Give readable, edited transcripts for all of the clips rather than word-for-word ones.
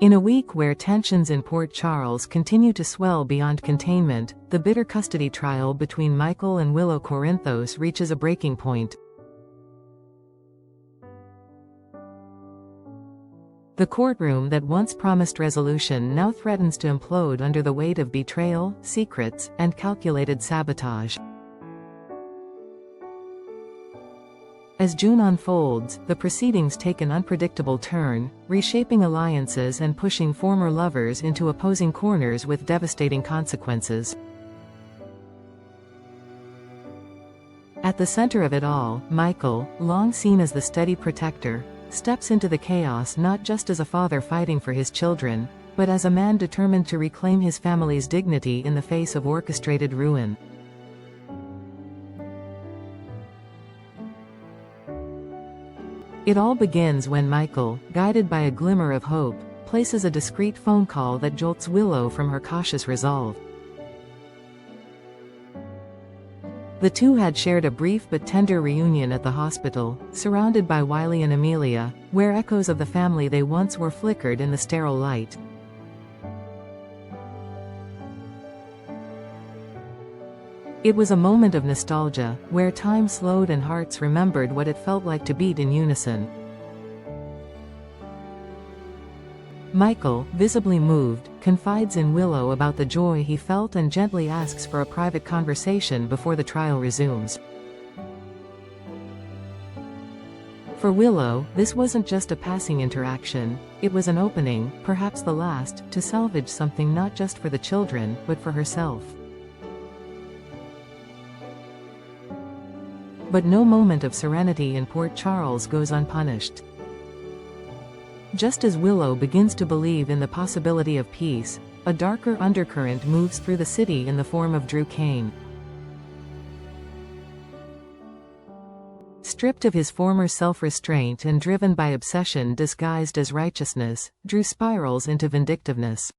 In a week where tensions in Port Charles continue to swell beyond containment, the bitter custody trial between Michael and Willow Corinthos reaches a breaking point. The courtroom that once promised resolution now threatens to implode under the weight of betrayal, secrets, and calculated sabotage. As June unfolds, the proceedings take an unpredictable turn, reshaping alliances and pushing former lovers into opposing corners with devastating consequences. At the center of it all, Michael, long seen as the steady protector, steps into the chaos not just as a father fighting for his children, but as a man determined to reclaim his family's dignity in the face of orchestrated ruin. It all begins when Michael, guided by a glimmer of hope, places a discreet phone call that jolts Willow from her cautious resolve. The two had shared a brief but tender reunion at the hospital, surrounded by Wiley and Amelia, where echoes of the family they once were flickered in the sterile light. It was a moment of nostalgia, where time slowed and hearts remembered what it felt like to beat in unison. Michael, visibly moved, confides in Willow about the joy he felt and gently asks for a private conversation before the trial resumes. For Willow, this wasn't just a passing interaction, it was an opening, perhaps the last, to salvage something not just for the children, but for herself. But no moment of serenity in Port Charles goes unpunished. Just as Willow begins to believe in the possibility of peace, a darker undercurrent moves through the city in the form of Drew Kane. Stripped of his former self-restraint and driven by obsession disguised as righteousness, Drew spirals into vindictiveness.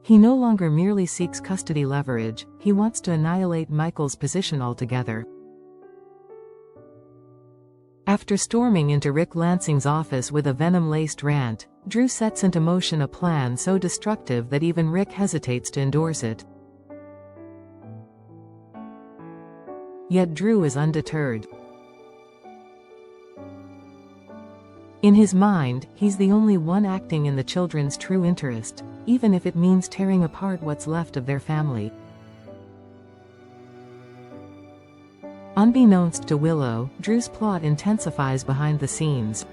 He no longer merely seeks custody leverage, he wants to annihilate Michael's position altogether. After storming into Rick Lansing's office with a venom-laced rant, Drew sets into motion a plan so destructive that even Rick hesitates to endorse it. Yet Drew is undeterred. In his mind, he's the only one acting in the children's true interest, even if it means tearing apart what's left of their family. Unbeknownst to Willow, Drew's plot intensifies behind the scenes.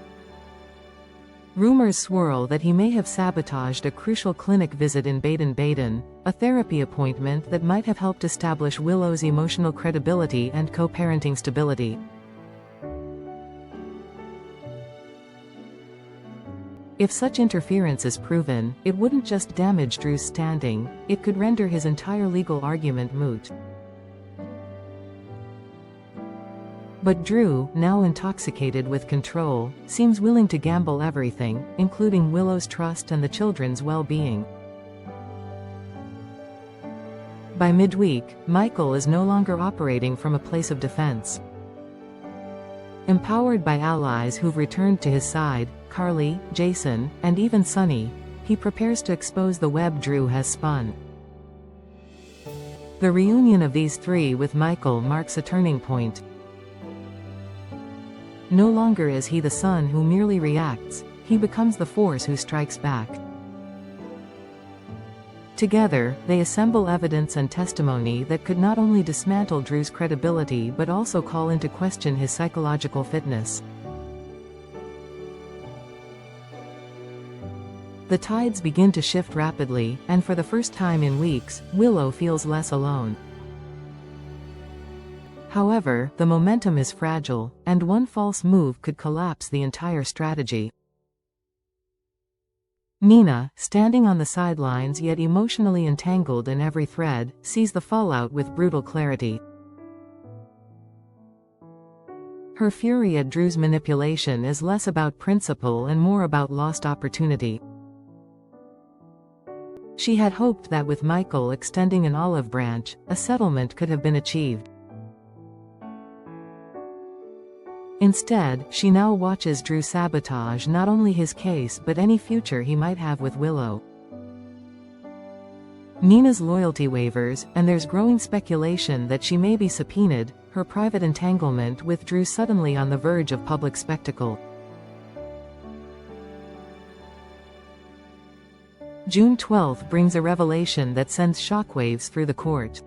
Rumors swirl that he may have sabotaged a crucial clinic visit in Baden-Baden, a therapy appointment that might have helped establish Willow's emotional credibility and co-parenting stability. If such interference is proven, it wouldn't just damage Drew's standing, it could render his entire legal argument moot. But Drew, now intoxicated with control, seems willing to gamble everything, including Willow's trust and the children's well-being. By midweek, Michael is no longer operating from a place of defense. Empowered by allies who've returned to his side, Carly, Jason, and even Sonny, he prepares to expose the web Drew has spun. The reunion of these three with Michael marks a turning point. No longer is he the son who merely reacts, he becomes the force who strikes back. Together, they assemble evidence and testimony that could not only dismantle Drew's credibility but also call into question his psychological fitness. The tides begin to shift rapidly, and for the first time in weeks, Willow feels less alone. However, the momentum is fragile, and one false move could collapse the entire strategy. Nina, standing on the sidelines yet emotionally entangled in every thread, sees the fallout with brutal clarity. Her fury at Drew's manipulation is less about principle and more about lost opportunity. She had hoped that with Michael extending an olive branch, a settlement could have been achieved. Instead, she now watches Drew sabotage not only his case but any future he might have with Willow. Nina's loyalty wavers, and there's growing speculation that she may be subpoenaed, her private entanglement with Drew suddenly on the verge of public spectacle. June 12 brings a revelation that sends shockwaves through the court.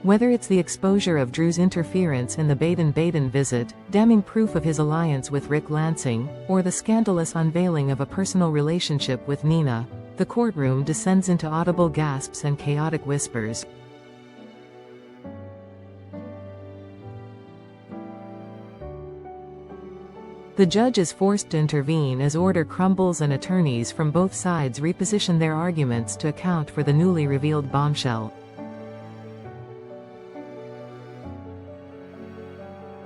Whether it's the exposure of Drew's interference in the Baden-Baden visit, damning proof of his alliance with Rick Lansing, or the scandalous unveiling of a personal relationship with Nina, the courtroom descends into audible gasps and chaotic whispers. The judge is forced to intervene as order crumbles and attorneys from both sides reposition their arguments to account for the newly revealed bombshell.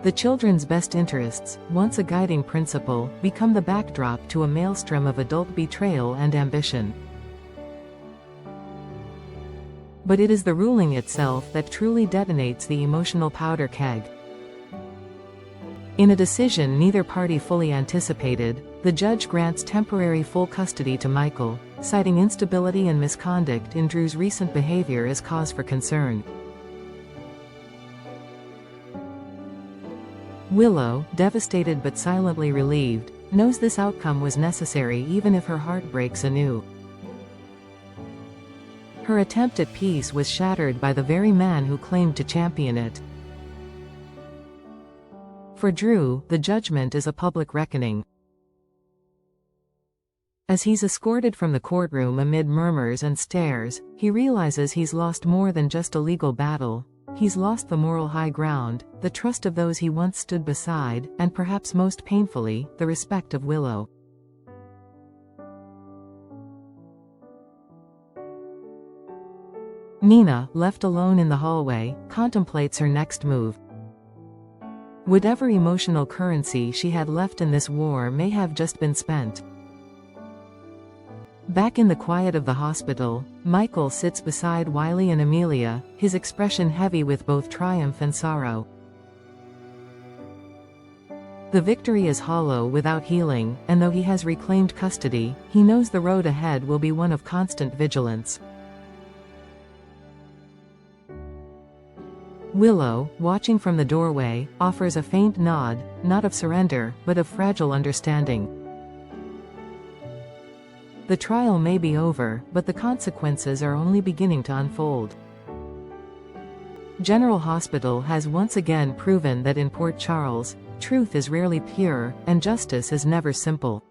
The children's best interests, once a guiding principle, become the backdrop to a maelstrom of adult betrayal and ambition. But it is the ruling itself that truly detonates the emotional powder keg. In a decision neither party fully anticipated, the judge grants temporary full custody to Michael, citing instability and misconduct in Drew's recent behavior as cause for concern. Willow, devastated but silently relieved, knows this outcome was necessary even if her heart breaks anew. Her attempt at peace was shattered by the very man who claimed to champion it. For Drew, the judgment is a public reckoning. As he's escorted from the courtroom amid murmurs and stares, he realizes he's lost more than just a legal battle. He's lost the moral high ground, the trust of those he once stood beside, and perhaps most painfully, the respect of Willow. Nina, left alone in the hallway, contemplates her next move. Whatever emotional currency she had left in this war may have just been spent. Back in the quiet of the hospital, Michael sits beside Wiley and Amelia, his expression heavy with both triumph and sorrow. The victory is hollow without healing, and though he has reclaimed custody, he knows the road ahead will be one of constant vigilance. Willow, watching from the doorway, offers a faint nod, not of surrender, but of fragile understanding. The trial may be over, but the consequences are only beginning to unfold. General Hospital has once again proven that in Port Charles, truth is rarely pure, and justice is never simple.